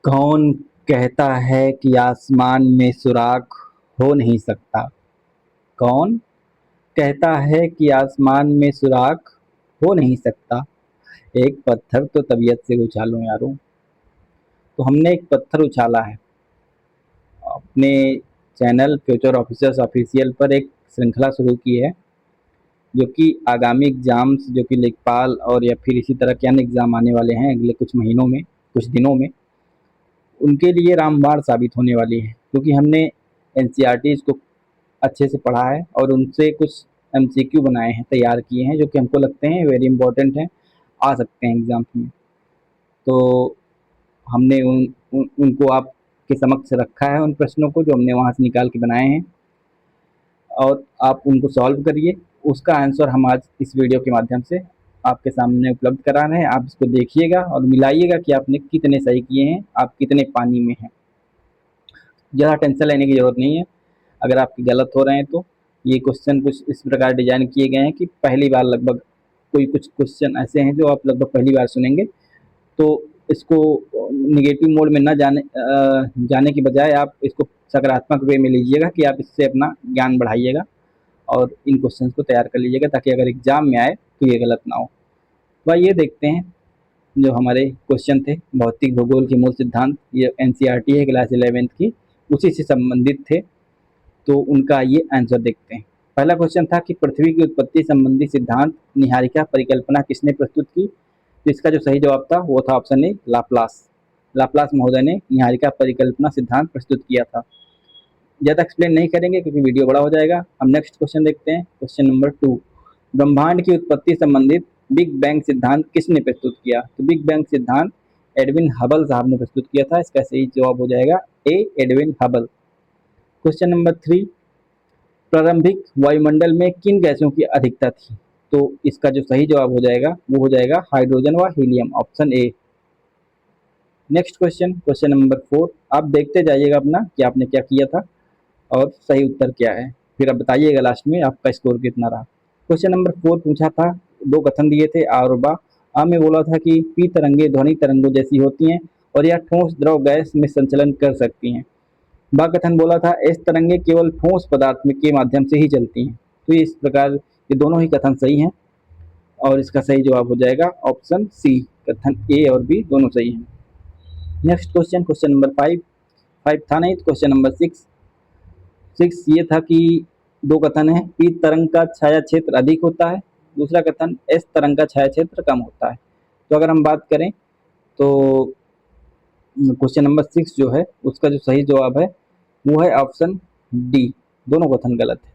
कौन कहता है कि आसमान में सुराख हो नहीं सकता? कौन कहता है कि आसमान में सुराख हो नहीं सकता? एक पत्थर तो तबीयत से उछालो यारो। तो हमने एक पत्थर उछाला है अपने चैनल फ्यूचर ऑफिसर्स ऑफिशियल पर। एक श्रृंखला शुरू की है जो कि आगामी एग्जाम्स जो कि लेखपाल और या फिर इसी तरह के अन्य एग्जाम आने वाले हैं अगले कुछ महीनों में, कुछ दिनों में, उनके लिए रामबाण साबित होने वाली है। क्योंकि हमने एनसीईआरटी को अच्छे से पढ़ा है और उनसे कुछ एमसीक्यू बनाए हैं, तैयार किए हैं, जो कि हमको लगते हैं वेरी इंपॉर्टेंट हैं, आ सकते हैं एग्जाम्स में। तो हमने उनको आपके समक्ष रखा है, उन प्रश्नों को जो हमने वहाँ से निकाल के बनाए हैं, और आप उनको सॉल्व करिए। उसका आंसर हम आज इस वीडियो के माध्यम से आपके सामने उपलब्ध करा रहे हैं। आप इसको देखिएगा और मिलाइएगा कि आपने कितने सही किए हैं, आप कितने पानी में हैं। ज़्यादा टेंशन लेने की ज़रूरत नहीं है अगर आपके गलत हो रहे हैं तो। ये क्वेश्चन कुछ इस प्रकार डिजाइन किए गए हैं कि पहली बार लगभग कोई कुछ क्वेश्चन ऐसे हैं जो आप लगभग पहली बार सुनेंगे। तो इसको निगेटिव मोड में न जाने की बजाय आप इसको सकारात्मक वे में लीजिएगा कि आप इससे अपना ज्ञान बढ़ाइएगा और इन क्वेश्चंस को तैयार कर लीजिएगा, ताकि अगर एग्जाम में आए तो ये गलत ना हो। तो ये देखते हैं जो हमारे क्वेश्चन थे भौतिक भूगोल के मूल सिद्धांत, ये एनसीईआरटी है क्लास 11th की, उसी से संबंधित थे। तो उनका ये आंसर देखते हैं। पहला क्वेश्चन था कि पृथ्वी की उत्पत्ति संबंधी सिद्धांत निहारिका परिकल्पना किसने प्रस्तुत की? तो इसका जो सही जवाब था वो था ऑप्शन ए, लाप्लास। लाप्लास महोदय ने निहारिका परिकल्पना सिद्धांत प्रस्तुत किया था। ज़्यादा एक्सप्लेन नहीं करेंगे क्योंकि वीडियो बड़ा हो जाएगा। हम नेक्स्ट क्वेश्चन देखते हैं, क्वेश्चन नंबर 2। ब्रह्मांड की उत्पत्ति संबंधित बिग बैंग सिद्धांत किसने प्रस्तुत किया? तो बिग बैंग सिद्धांत एडविन हबल साहब ने प्रस्तुत किया था। इसका सही जवाब हो जाएगा ए, एडविन हबल। क्वेश्चन नंबर 3, प्रारंभिक वायुमंडल में किन गैसों की अधिकता थी? तो इसका जो सही जवाब हो जाएगा वो हो जाएगा हाइड्रोजन व helium, option A. Next question, question number 4। आप देखते जाइएगा अपना कि आपने क्या किया था और सही उत्तर क्या है, फिर आप बताइएगा लास्ट में आपका स्कोर कितना रहा। क्वेश्चन नंबर 4 पूछा था, दो कथन दिए थे आ और बा। आ में बोला था कि पी तरंगे ध्वनि तरंगों जैसी होती हैं और यह ठोस द्रव गैस में संचलन कर सकती हैं। बा कथन बोला था एस तरंगे केवल ठोस पदार्थ में के माध्यम से ही चलती हैं। तो इस प्रकार ये दोनों ही कथन सही हैं और इसका सही जवाब हो जाएगा ऑप्शन सी। कथन ए और बी दोनों सही हैं। Next question, question number 5। 5 था नहीं तो क्वेश्चन नंबर 6 ये था कि दो कथन है, पी तरंग का छाया क्षेत्र अधिक होता है, दूसरा कथन एस तरंग का छाया क्षेत्र कम होता है। तो अगर हम बात करें तो क्वेश्चन नंबर 6 जो है उसका जो सही जवाब है वो है ऑप्शन डी। दोनों कथन गलत है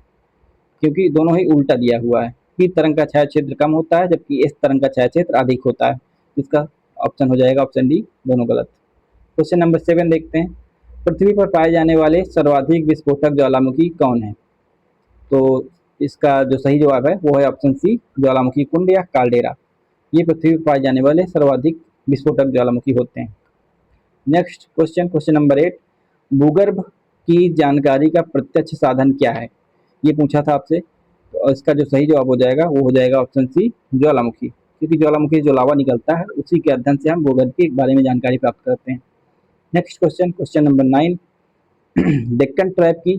क्योंकि दोनों ही उल्टा दिया हुआ है। पी तरंग का छाया क्षेत्र कम होता है जबकि एस तरंग का छाया क्षेत्र अधिक होता है। इसका ऑप्शन हो जाएगा ऑप्शन डी, दोनों गलत। क्वेश्चन नंबर 7 देखते हैं, पृथ्वी पर पाए जाने वाले सर्वाधिक विस्फोटक ज्वालामुखी कौन है? तो इसका जो सही जवाब है वो है ऑप्शन सी, ज्वालामुखी कुंड या काल्डेरा। ये पृथ्वी पर पाए जाने वाले सर्वाधिक विस्फोटक ज्वालामुखी होते हैं। नेक्स्ट क्वेश्चन, क्वेश्चन नंबर 8, भूगर्भ की जानकारी का प्रत्यक्ष साधन क्या है? ये पूछा था आपसे। तो इसका जो सही जवाब हो जाएगा वो हो जाएगा ऑप्शन सी, ज्वालामुखी। क्योंकि ज्वालामुखी जो लावा निकलता है उसी के अध्ययन से हम भूगर्भ के बारे में जानकारी प्राप्त करते हैं। Next question, question number 9, Deccan trap की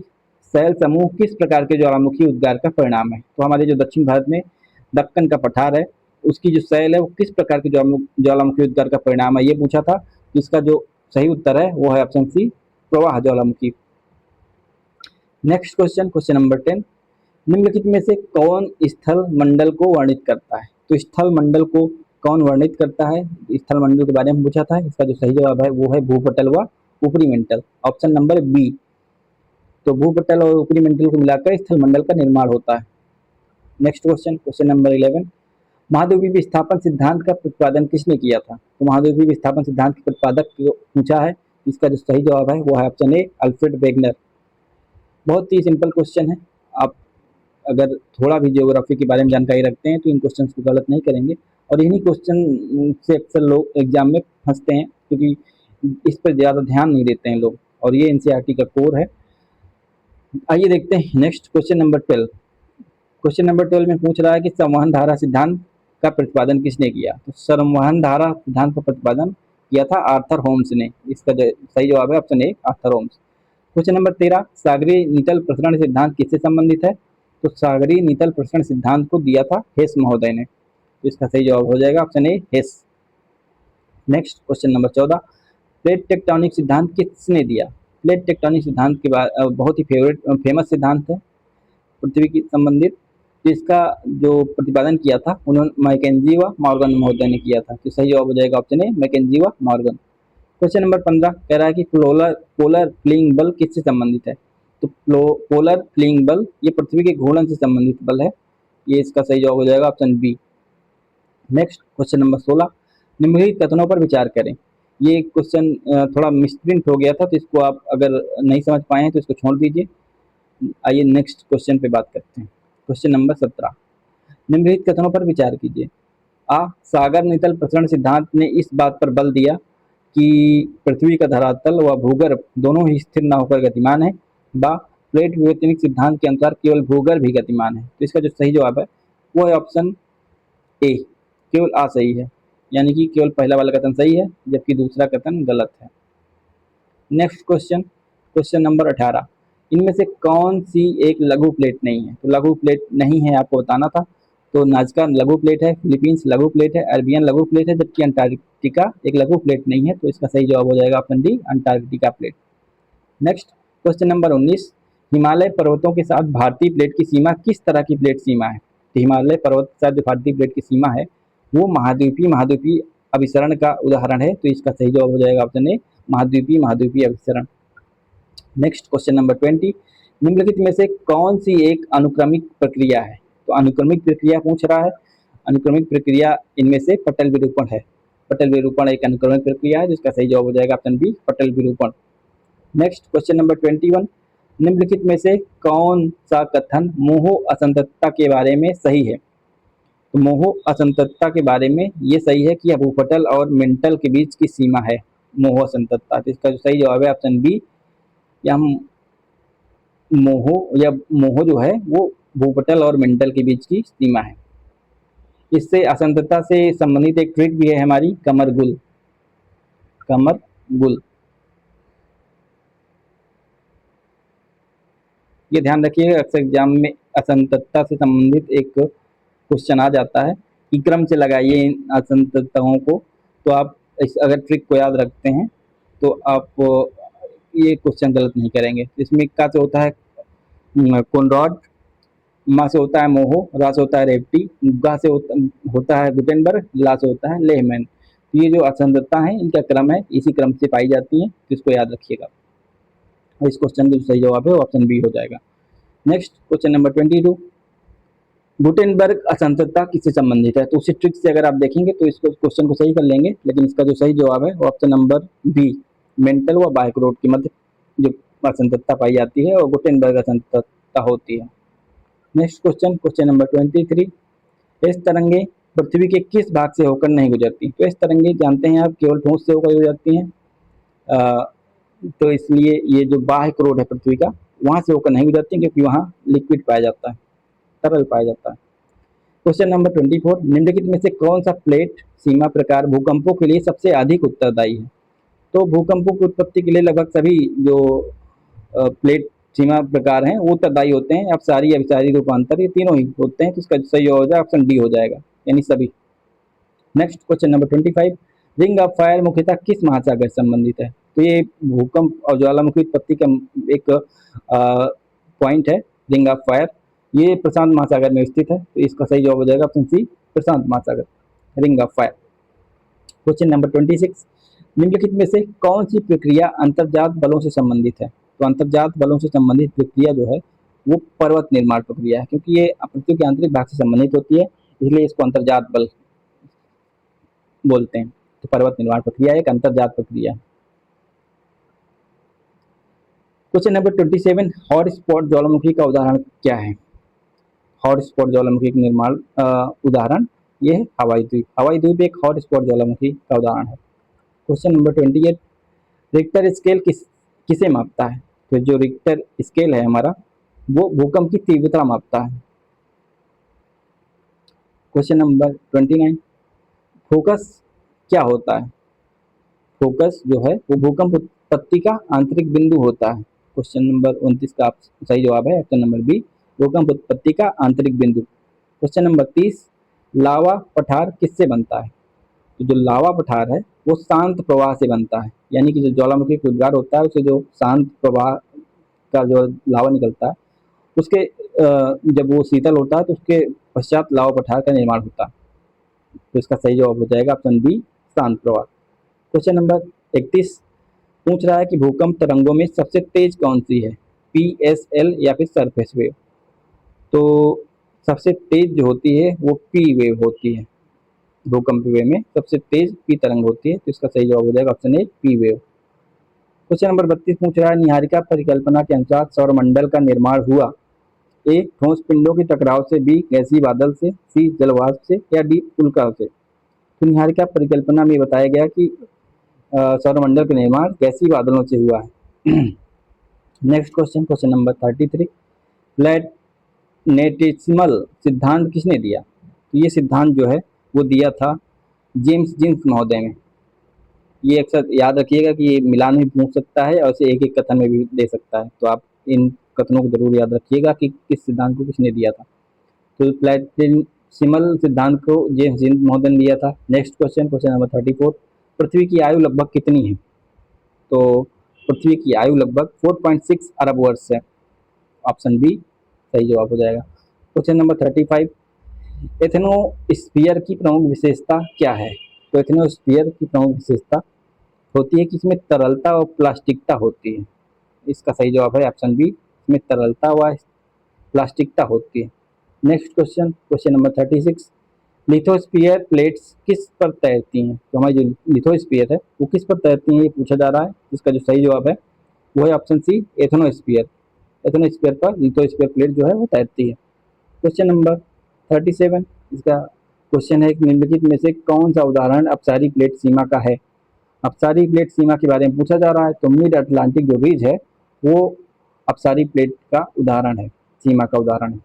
शैल समूह किस प्रकार के ज्वालामुखी उद्गार का परिणाम है? तो हमारे जो दक्षिण भारत में दक्कन का पठार है उसकी जो शैल है वो किस प्रकार के ज्वालामुखी उद्गार का परिणाम है, ये पूछा था। इसका जो सही उत्तर है वो है ऑप्शन सी, प्रवाह ज्वालामुखी। नेक्स्ट क्वेश्चन, क्वेश्चन नंबर 10, निम्नलिखित में से कौन स्थल मंडल को वर्णित करता है? तो स्थल मंडल को कौन वर्णित करता है? स्थल मंडल के बारे में पूछा था। इसका जो सही जवाब है वो है भूपटल व ऊपरी मंडल, ऑप्शन नंबर बी। तो भूपटल और ऊपरी मंडल को मिलाकर स्थल मंडल का निर्माण होता है। नेक्स्ट क्वेश्चन, क्वेश्चन नंबर 11, महाद्वीपीय विस्थापन सिद्धांत का प्रतिपादन किसने किया था? तो महाद्वीपीय विस्थापन सिद्धांत के प्रतिपादक को पूछा है। इसका जो सही जवाब है वो है ऑप्शन ए, अल्फ्रेड वेगनर। बहुत ही सिंपल क्वेश्चन है। आप अगर थोड़ा भी ज्योग्राफी के बारे में जानकारी रखते हैं तो इन क्वेश्चन को गलत नहीं करेंगे। और इन्हीं क्वेश्चन से अक्सर लोग एग्जाम में फंसते हैं क्योंकि इस पर ज़्यादा ध्यान नहीं देते हैं लोग, और ये एनसीईआरटी का कोर है। आइए देखते हैं next question number 12। Question number 12 में पूछ रहा है कि संवहन धारा सिद्धांत का प्रतिपादन किसने किया? तो संवहन धारा सिद्धांत का प्रतिपादन किया था आर्थर होम्स ने। इसका सही जवाब है option A, Arthur Holmes. Question number 13, सागरीय नितल प्रसरण सिद्धांत किससे संबंधित है? तो सागरीय नितल प्रसरण सिद्धांत को दिया था हेस महोदय ने। तो इसका सही जवाब हो जाएगा ऑप्शन ए, हेस। Next question number 14, plate tectonic सिद्धांत किसने दिया? प्लेट टेक्टोनिक सिद्धांत के बाद बहुत ही फेमस सिद्धांत है पृथ्वी की संबंधित। तो इसका जो प्रतिपादन किया था उन्होंने मैकेंजी व मॉर्गन महोदय ने किया था। तो सही जवाब हो जाएगा ऑप्शन ए, मैकेंजी व मॉर्गन। क्वेश्चन नंबर 15 कह रहा है कि पोलर पोलर फ्लिंग बल किससे संबंधित है? तो पोलर फ्लिंग बल ये पृथ्वी के घूर्णन से संबंधित बल है। ये इसका सही जवाब हो जाएगा option B. Next question number 16, निम्नलिखित कथनों पर विचार करें। ये क्वेश्चन थोड़ा मिसप्रिंट हो गया था, तो इसको आप अगर नहीं समझ पाए हैं तो इसको छोड़ दीजिए। आइए नेक्स्ट क्वेश्चन पे बात करते हैं। क्वेश्चन नंबर 17, निम्नलिखित कथनों पर विचार कीजिए। आ, सागर नितल प्रसरण सिद्धांत ने इस बात पर बल दिया कि पृथ्वी का धरातल व भूगर्भ दोनों ही स्थिर न होकर गतिमान है। बा, प्लेट विवर्तनिक सिद्धांत के अनुसार केवल भूगर्भ ही गतिमान है। तो इसका जो सही जवाब है वो है ऑप्शन ए, केवल आ सही है, यानी कि केवल पहला वाला कथन सही है जबकि दूसरा कथन गलत है। नेक्स्ट क्वेश्चन, क्वेश्चन नंबर 18, इनमें से कौन सी एक लघु प्लेट नहीं है? तो लघु प्लेट नहीं है आपको बताना था। तो नाजका लघु प्लेट है, फिलीपींस लघु प्लेट है, अरबियन लघु प्लेट है, जबकि अंटार्कटिका एक लघु प्लेट नहीं है। तो इसका सही जवाब हो जाएगा option D, Antarctica plate. Next question number 19, Himalaya पर्वतों के साथ भारतीय प्लेट की सीमा किस तरह की प्लेट सीमा है? तो हिमालय पर्वत के साथ जो भारतीय प्लेट की सीमा है वो महाद्वीपीय महाद्वीपीय अभिसरण का उदाहरण है। तो इसका सही जवाब हो जाएगा ऑप्शन ए, महाद्वीपीय महाद्वीपीय अभिसरण। नेक्स्ट क्वेश्चन नंबर 20, निम्नलिखित में से कौन सी एक अनुक्रमिक प्रक्रिया है? तो अनुक्रमिक प्रक्रिया पूछ रहा है। अनुक्रमिक प्रक्रिया इनमें से पटल विरूपण है। पटल विरूपण एक अनुक्रमिक प्रक्रिया है, जिसका सही जवाब हो जाएगा ऑप्शन बी, पटल विरूपण। नेक्स्ट क्वेश्चन नंबर 21, निम्नलिखित में से कौन सा कथन मोहो असंततता के बारे में सही है? तो मोहो असंततता के बारे में ये सही है कि यह भूपटल और मेंटल के बीच की सीमा है, मोहो असंततता। तो इसका जो सही जवाब है ऑप्शन बी, या मोहो या मोहो जो है वो भूपटल और मेंटल के बीच की सीमा है। इससे असंततता से संबंधित एक ट्रिक भी है हमारी, कमर गुल। कमर गुल, ये ध्यान रखिएगा, अक्सर एग्जाम में असंततता से संबंधित एक क्वेश्चन आ जाता है कि क्रम से लगाइए इन असंततताओं को। तो आप अगर ट्रिक को याद रखते हैं तो आप ये क्वेश्चन गलत नहीं करेंगे। इसमें का से होता है कोनरॉड, मा से होता है मोहो, रा से होता है रेप्टी, गा से होता है गुटेनबर्ग, ला से होता है लेहमैन। तो ये जो असंततता है इनका क्रम है, इसी क्रम से पाई जाती है, तो इसको याद रखिएगा। और इस क्वेश्चन का जो सही जवाब है वो ऑप्शन बी हो जाएगा। नेक्स्ट क्वेश्चन नंबर 22, गुटेनबर्ग असंततता किससे संबंधित है? तो उसी ट्रिक से अगर आप देखेंगे तो इसको क्वेश्चन को सही कर लेंगे, लेकिन इसका जो सही जवाब है वो ऑप्शन नंबर बी, मेंटल व बायक्रोट के मध्य जो असंततता पाई जाती है और गुटेनबर्ग असंततता होती है। नेक्स्ट क्वेश्चन, क्वेश्चन नंबर 23, इस तरंगे पृथ्वी के किस भाग से होकर नहीं गुजरती? तो इस तरंगे जानते हैं आप केवल ठोस से होकर गुजरती हैं। तो इसलिए ये जो बाह्य क्रोड है पृथ्वी का, वहां से होकर नहीं गुजरती क्योंकि वहां लिक्विड पाया जाता है, तरल पाया जाता है। क्वेश्चन नंबर 24, निम्नलिखित में से कौन सा प्लेट सीमा प्रकार भूकंपों के लिए सबसे अधिक उत्तरदायी है? तो भूकंपों की उत्पत्ति के लिए लगभग सभी जो प्लेट सीमा प्रकार हैं वो उत्तरदायी होते हैं। अपसारी, अभिसारी, रूपांतर, ये तीनों ही होते हैं। तो इसका सही हो जाएगा ऑप्शन डी हो जाएगा, यानी सभी। Next question number 25, ring of fire मुख्यतः किस महासागर से संबंधित है? तो ये भूकंप और ज्वालामुखी उत्पत्ति का एक पॉइंट है। रिंग ऑफ फायर ये प्रशांत महासागर में स्थित है। तो इसका सही जवाब हो जाएगा ऑप्शन सी, प्रशांत महासागर, ring of fire. Question number 26, निम्नलिखित में से कौन सी प्रक्रिया अंतर्जात बलों से संबंधित है? तो अंतर्जात बलों से संबंधित प्रक्रिया जो है वो पर्वत निर्माण प्रक्रिया है, क्योंकि ये पृथ्वी के आंतरिक भाग से संबंधित होती है, इसलिए इसको अंतर्जात बल बोलते हैं। तो पर्वत निर्माण प्रक्रिया एक अंतर्जात प्रक्रिया है। क्वेश्चन नंबर 27, हॉट स्पॉट ज्वालामुखी का उदाहरण क्या है? हॉट स्पॉट ज्वालामुखी का निर्माण उदाहरण ये है हवाई द्वीप। हवाई द्वीप एक हॉट स्पॉट ज्वालामुखी का उदाहरण है। क्वेश्चन नंबर 28, रिक्टर स्केल किसे मापता है? तो जो रिक्टर स्केल है हमारा वो भूकंप की तीव्रता मापता है। क्वेश्चन नंबर 29, फोकस क्या होता है? फोकस जो है वो भूकंप उत्पत्ति का आंतरिक बिंदु होता है। क्वेश्चन नंबर 29 का सही जवाब है ऑप्शन नंबर बी, भूकंप उत्पत्ति का आंतरिक बिंदु। क्वेश्चन नंबर 30, लावा पठार किससे बनता है? तो जो लावा पठार है वो शांत प्रवाह से बनता है, यानी कि जो ज्वालामुखी का उद्गार होता है उसे जो शांत प्रवाह का जो लावा निकलता है उसके जब वो शीतल होता है तो उसके पश्चात लावा पठार का निर्माण होता है। तो इसका सही जवाब हो जाएगा ऑप्शन बी, शांत प्रवाह। क्वेश्चन नंबर 31 पूछ रहा है कि भूकंप तरंगों में सबसे तेज कौन सी है, PSL या फिर सरफेस वेव? तो सबसे तेज जो होती है वो पी वेव होती है। भूकंप वेव में सबसे तेज पी तरंग होती है, तो इसका सही जवाब हो जाएगा ऑप्शन ए, पी वेव। क्वेश्चन नंबर 32 पूछ रहा है निहारिका परिकल्पना के अनुसार सौरमंडल का निर्माण हुआ, ए ठोस पिंडों के टकराव से, बी गैसीय बादल से, सी जलवाष्प से या डी उल्का से? तो निहारिका परिकल्पना में बताया गया कि सौरमंडल का निर्माण गैसीय बादलों से हुआ है। नेक्स्ट क्वेश्चन, क्वेश्चन नंबर 33, प्लैनेटेसिमल सिद्धांत किसने दिया? तो ये सिद्धांत जो है वो दिया था जेम्स जीन्स महोदय ने। ये अक्सर याद रखिएगा कि ये मिलान भी पूछ सकता है और इसे एक एक कथन में भी दे सकता है, तो आप इन कथनों को जरूर याद रखिएगा कि किस सिद्धांत को किसने दिया था। तो प्लैटिनसिमल सिद्धांत को जेम्स जीन्स महोदय ने दिया था। नेक्स्ट क्वेश्चन, क्वेश्चन नंबर 34, पृथ्वी की आयु लगभग कितनी है? तो पृथ्वी की आयु लगभग 4.6 अरब वर्ष है, ऑप्शन बी सही जवाब हो जाएगा। क्वेश्चन नंबर 35, एथेनोस्फीयर की प्रमुख विशेषता क्या है? तो एथेनोस्फीयर की प्रमुख विशेषता होती है कि इसमें तरलता और प्लास्टिकता होती है। इसका सही जवाब है ऑप्शन बी, इसमें तरलता व प्लास्टिकता होती है। Next question, question number 36, lithosphere plates किस पर तैरती हैं? तो हमारी जो लिथोस्फीयर है वो किस पर तैरती हैं ये पूछा जा रहा है। इसका जो सही जवाब है वो है ऑप्शन सी, एथेनोस्फीयर। एथेनोस्फीयर पर लिथोस्फीयर प्लेट जो है वो तैरती है। क्वेश्चन नंबर 37, इसका क्वेश्चन है कि निम्नलिखित में से कौन सा उदाहरण अपसारी प्लेट सीमा का है? अपसारी प्लेट सीमा के बारे में पूछा जा रहा है, तो मिड अटलांटिक जो रीज है वो अपसारी प्लेट का उदाहरण है, सीमा का उदाहरण है।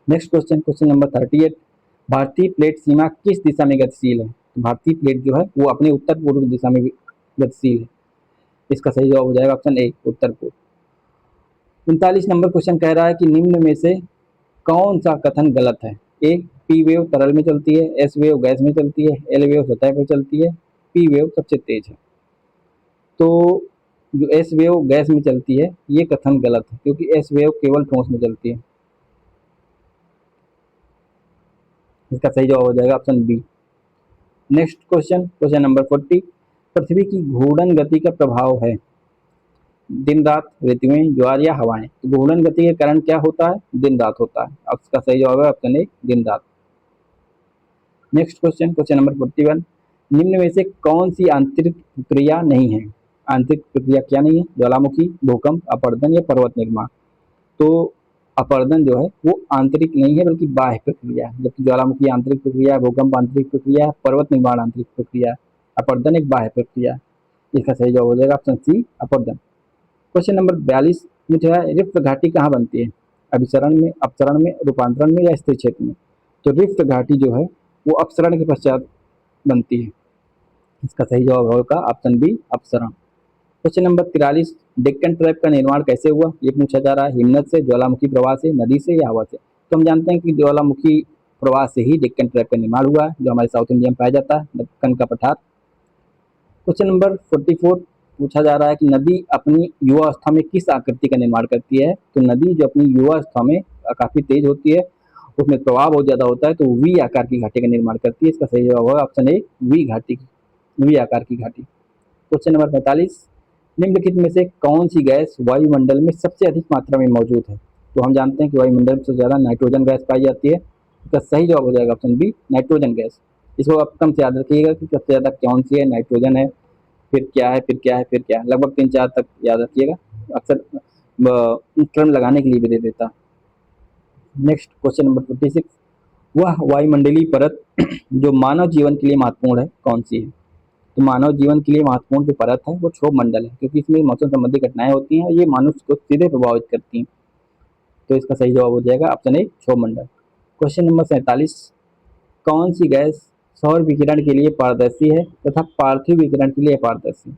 नेक्स्ट क्वेश्चन, क्वेश्चन नंबर 38, भारतीय प्लेट सीमा किस दिशा में गतिशील है? तो भारतीय प्लेट जो है वो अपने उत्तर पूर्व दिशा में गतिशील है। इसका सही जवाब हो जाएगा ऑप्शन ए, उत्तर पूर्व। 39 नंबर क्वेश्चन कह रहा है कि निम्न में से कौन सा कथन गलत है? ए, पी वेव तरल में चलती है, एस वेव गैस में चलती है, एल वेव सतह पर चलती है, पी वेव सबसे तेज है। तो जो एस वेव गैस में चलती है ये कथन गलत है, क्योंकि एस वेव केवल ठोस में चलती है। इसका सही जवाब हो जाएगा option B. Next question, question number 40, पृथ्वी की घूर्णन गति का प्रभाव है, दिन रात, ऋतुएं, ज्वार या हवाएं? तो घूर्णन गति के कारण क्या होता है? दिन रात होता है। अब इसका सही जवाब है ऑप्शन ए, दिन रात। नेक्स्ट क्वेश्चन, क्वेश्चन नंबर 41, निम्न में से कौन सी आंतरिक प्रक्रिया नहीं है? आंतरिक प्रक्रिया क्या नहीं है? ज्वालामुखी, भूकंप, अपरदन या पर्वत निर्माण? तो अपरदन जो है वो आंतरिक नहीं है बल्कि बाह्य प्रक्रिया है, जबकि ज्वालामुखी आंतरिक प्रक्रिया है, भूकंप आंतरिक प्रक्रिया है, पर्वत निर्माण आंतरिक प्रक्रिया है, अपरदन एक बाह्य प्रक्रिया है। इसका सही जवाब हो जाएगा ऑप्शन सी, अपरदन। क्वेश्चन नंबर 42 पूछ रहा है रिफ्ट घाटी कहाँ बनती है? अभिसरण में, अपसरण में, रूपांतरण में या स्थिर क्षेत्र में? तो रिफ्ट घाटी जो है वो अपसरण के पश्चात बनती है। इसका सही जवाब होगा ऑप्शन बी, अपसरण। क्वेश्चन नंबर 43, डेक्कन ट्रैप का निर्माण कैसे हुआ? ये पूछा जा रहा है, हिमनद से, ज्वालामुखी प्रवाह से, नदी से या हवा से? तो हम जानते हैं कि ज्वालामुखी प्रवाह से ही डेक्कन ट्रैप का निर्माण हुआ है, जो हमारे साउथ इंडिया में पाया जाता है, दक्कन का पठार। क्वेश्चन नंबर 44 पूछा जा रहा है कि नदी अपनी युवावस्था में किस आकृति का निर्माण करती है? तो नदी जो अपनी युवावस्था में काफी तेज होती है, उसमें प्रवाह बहुत ज्यादा होता है, तो वी आकार की घाटी का निर्माण करती है। इसका सही जवाब होगा ऑप्शन ए, वी घाटी, वी आकार की घाटी। क्वेश्चन नंबर 45, निम्नलिखित में से कौन सी गैस वायुमंडल में सबसे अधिक मात्रा में मौजूद है? तो हम जानते हैं कि वायुमंडल में सबसे ज्यादा नाइट्रोजन गैस पाई जाती है। इसका सही जवाब हो जाएगा ऑप्शन बी, नाइट्रोजन गैस। इसको आप कम से याद रखिएगा कि सबसे ज्यादा कौन सी है, नाइट्रोजन है, फिर क्या है, फिर क्या है, फिर क्या है, लगभग 3-4 तक याद रखिएगा, अक्सर क्रम लगाने के लिए भी दे देता। नेक्स्ट क्वेश्चन नंबर 56, वह वायुमंडलीय परत जो मानव जीवन के लिए महत्वपूर्ण है कौन सी है? तो मानव जीवन के लिए महत्वपूर्ण जो परत है वो क्षोभ मंडल है, क्योंकि इसमें मौसम संबंधी घटनाएं होती हैं और ये मनुष्य को सीधे प्रभावित करती हैं। तो इसका सही जवाब हो जाएगा ऑप्शन ए, क्षोभ मंडल। क्वेश्चन नंबर 47, कौन सी गैस सौर विकिरण के लिए पारदर्शी है तथा पार्थिव विकिरण के लिए अपारदर्शी।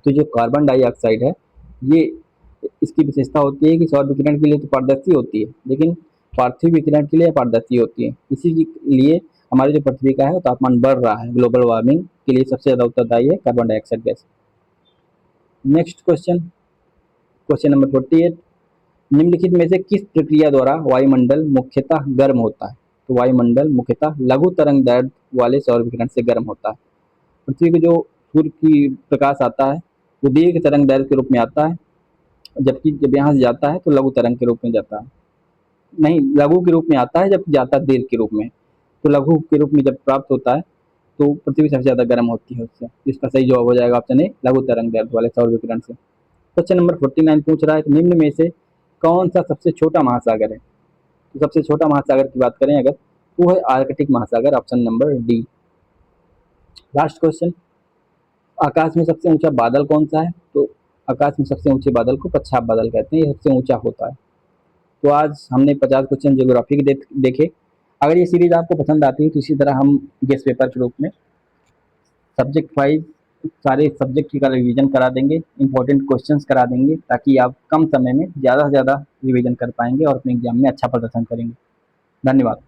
तो जो कार्बन डाइऑक्साइड है, ये इसकी विशेषता होती है कि सौर विकिरण के लिए तो पारदर्शी होती है, लेकिन पार्थिव विकिरण के लिए अपारदर्शी होती है। इसी के लिए हमारी जो पृथ्वी का है वो तापमान बढ़ रहा है। ग्लोबल वार्मिंग के लिए सबसे ज़्यादा उत्तरदायी है carbon dioxide gas. Next question, question number 48, निम्नलिखित में से किस प्रक्रिया द्वारा वायुमंडल मुख्यतः गर्म होता है? तो वायुमंडल मुख्यतः लघु तरंग दैर्ध्य वाले सौर विकिरण से गर्म होता है। पृथ्वी को जो सूर्य की प्रकाश आता है वो दीर्घ तरंग दैर्ध्य के रूप में आता है, जबकि जब यहाँ से जाता है तो लघु तरंग के रूप में जाता है, नहीं लघु के रूप में आता है जब जाता है दीर्घ के रूप में। तो लघु के रूप में जब प्राप्त होता है तो पृथ्वी सबसे ज़्यादा गर्म होती है उससे। इसका सही जवाब हो जाएगा ऑप्शन ए, लघु तरंग दैर्ध्य वाले सौर विकिरण से। क्वेश्चन नंबर 49 पूछ रहा है कि निम्न में से कौन सा सबसे छोटा महासागर है? तो सबसे छोटा महासागर की बात करें अगर, वो है आर्कटिक महासागर, option number D. Last question, आकाश में सबसे ऊंचा बादल कौन सा है? तो आकाश में सबसे ऊंचे बादल को पच्छाप बादल कहते हैं, ये सबसे ऊंचा होता है। तो आज हमने 50 क्वेश्चन ज्योग्राफी के देखे। अगर ये सीरीज आपको पसंद आती है तो इसी तरह हम गेस्ट पेपर के रूप में सब्जेक्ट वाइज सारे सब्जेक्ट का रिवीजन करा देंगे, इंपॉर्टेंट क्वेश्चंस करा देंगे, ताकि आप कम समय में ज़्यादा से ज़्यादा रिवीजन कर पाएंगे और अपने एग्जाम में अच्छा प्रदर्शन करेंगे। धन्यवाद।